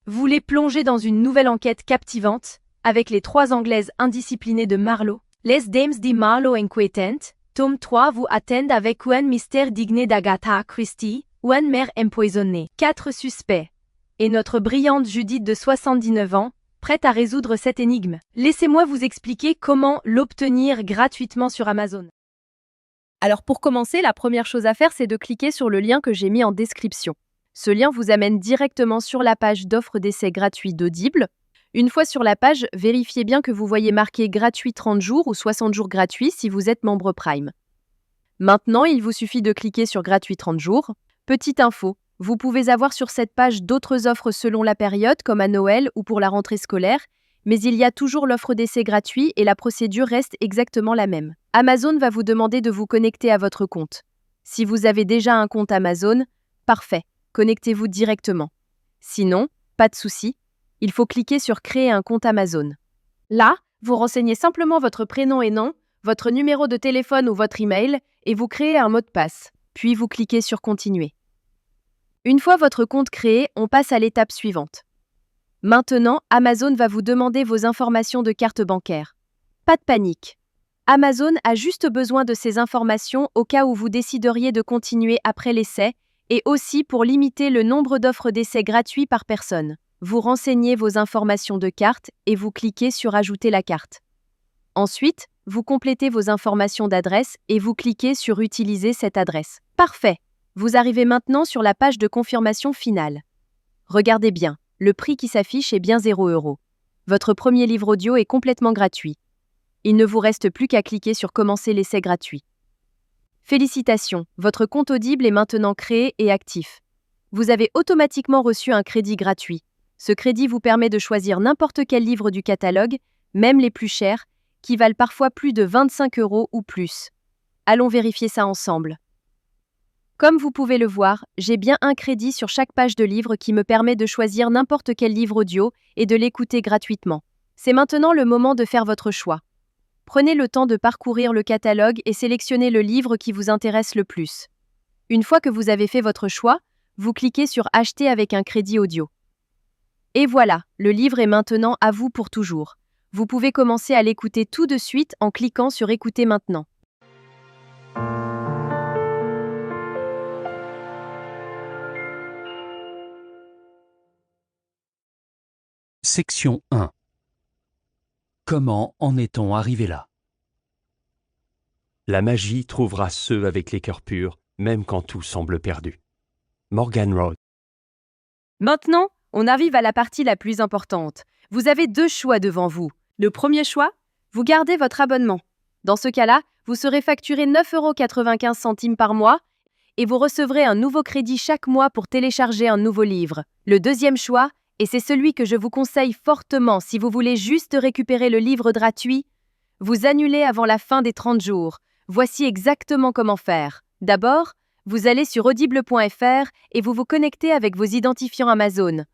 Vous les plongez dans une nouvelle enquête captivante, avec les 3 Anglaises indisciplinées de Marlowe. Les Dames di Marlowe Inquietantes, tome 3 vous attendent avec un mystère digne d'Agatha Christie, une mère empoisonnée. 4 suspects. Et notre brillante Judith de 79 ans, prête à résoudre cette énigme. Laissez-moi vous expliquer comment l'obtenir gratuitement sur Amazon. Alors pour commencer, la première chose à faire, c'est de cliquer sur le lien que j'ai mis en description. Ce lien vous amène directement sur la page d'offre d'essai gratuit d'Audible. Une fois sur la page, vérifiez bien que vous voyez marqué gratuit 30 jours ou 60 jours gratuits si vous êtes membre Prime. Maintenant, il vous suffit de cliquer sur gratuit 30 jours. Petite info, vous pouvez avoir sur cette page d'autres offres selon la période, comme à Noël ou pour la rentrée scolaire, mais il y a toujours l'offre d'essai gratuit et la procédure reste exactement la même. Amazon va vous demander de vous connecter à votre compte. Si vous avez déjà un compte Amazon, parfait, connectez-vous directement. Sinon, pas de souci, il faut cliquer sur Créer un compte Amazon. Là, vous renseignez simplement votre prénom et nom, votre numéro de téléphone ou votre email, et vous créez un mot de passe. Puis vous cliquez sur Continuer. Une fois votre compte créé, on passe à l'étape suivante. Maintenant, Amazon va vous demander vos informations de carte bancaire. Pas de panique. Amazon a juste besoin de ces informations au cas où vous décideriez de continuer après l'essai et aussi pour limiter le nombre d'offres d'essai gratuits par personne. Vous renseignez vos informations de carte et vous cliquez sur Ajouter la carte. Ensuite, vous complétez vos informations d'adresse et vous cliquez sur Utiliser cette adresse. Parfait. Vous arrivez maintenant sur la page de confirmation finale. Regardez bien. Le prix qui s'affiche est bien 0 €. Votre premier livre audio est complètement gratuit. Il ne vous reste plus qu'à cliquer sur Commencer l'essai gratuit. Félicitations, votre compte Audible est maintenant créé et actif. Vous avez automatiquement reçu un crédit gratuit. Ce crédit vous permet de choisir n'importe quel livre du catalogue, même les plus chers, qui valent parfois plus de 25 € ou plus. Allons vérifier ça ensemble. Comme vous pouvez le voir, j'ai bien un crédit sur chaque page de livre qui me permet de choisir n'importe quel livre audio et de l'écouter gratuitement. C'est maintenant le moment de faire votre choix. Prenez le temps de parcourir le catalogue et sélectionnez le livre qui vous intéresse le plus. Une fois que vous avez fait votre choix, vous cliquez sur Acheter avec un crédit audio. Et voilà, le livre est maintenant à vous pour toujours. Vous pouvez commencer à l'écouter tout de suite en cliquant sur Écouter maintenant. Section 1. Comment en est-on arrivé là? La magie trouvera ceux avec les cœurs purs, même quand tout semble perdu. Morgan Road. Maintenant, on arrive à la partie la plus importante. Vous avez 2 choix devant vous. Le premier choix, vous gardez votre abonnement. Dans ce cas-là, vous serez facturé 9,95 € par mois et vous recevrez un nouveau crédit chaque mois pour télécharger un nouveau livre. Le deuxième choix, et c'est celui que je vous conseille fortement si vous voulez juste récupérer le livre gratuit, vous annulez avant la fin des 30 jours. Voici exactement comment faire. D'abord, vous allez sur audible.fr et vous vous connectez avec vos identifiants Amazon.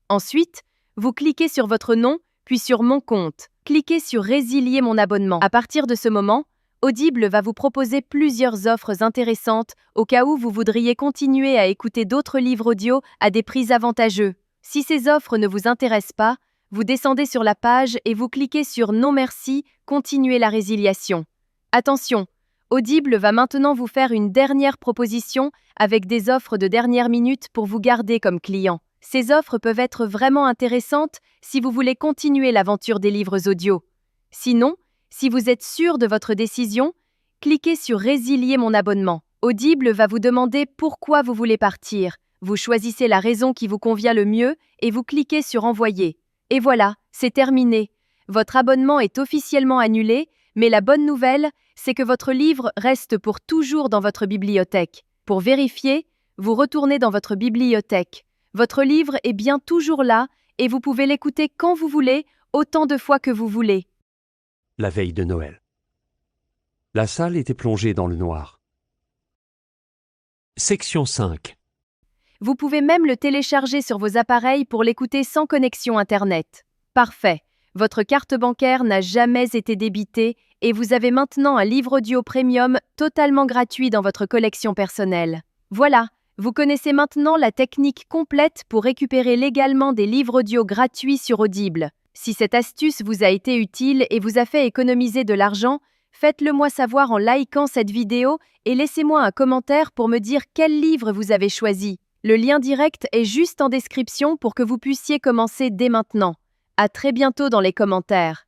Ensuite, vous cliquez sur votre nom, puis sur Mon compte. Cliquez sur Résilier mon abonnement. À partir de ce moment, Audible va vous proposer plusieurs offres intéressantes au cas où vous voudriez continuer à écouter d'autres livres audio à des prix avantageux. Si ces offres ne vous intéressent pas, vous descendez sur la page et vous cliquez sur Non merci, continuez la résiliation. Attention, Audible va maintenant vous faire une dernière proposition avec des offres de dernière minute pour vous garder comme client. Ces offres peuvent être vraiment intéressantes si vous voulez continuer l'aventure des livres audio. Sinon, si vous êtes sûr de votre décision, cliquez sur Résilier mon abonnement. Audible va vous demander pourquoi vous voulez partir. Vous choisissez la raison qui vous convient le mieux et vous cliquez sur Envoyer. Et voilà, c'est terminé. Votre abonnement est officiellement annulé, mais la bonne nouvelle, c'est que votre livre reste pour toujours dans votre bibliothèque. Pour vérifier, vous retournez dans votre bibliothèque. Votre livre est bien toujours là et vous pouvez l'écouter quand vous voulez, autant de fois que vous voulez. La veille de Noël. La salle était plongée dans le noir. Section 5. Vous pouvez même le télécharger sur vos appareils pour l'écouter sans connexion Internet. Parfait. Votre carte bancaire n'a jamais été débitée et vous avez maintenant un livre audio premium totalement gratuit dans votre collection personnelle. Voilà, Vous connaissez maintenant la technique complète pour récupérer légalement des livres audio gratuits sur Audible. Si cette astuce vous a été utile et vous a fait économiser de l'argent, faites-le moi savoir en likant cette vidéo et laissez-moi un commentaire pour me dire quel livre vous avez choisi. Le lien direct est juste en description pour que vous puissiez commencer dès maintenant. À très bientôt dans les commentaires.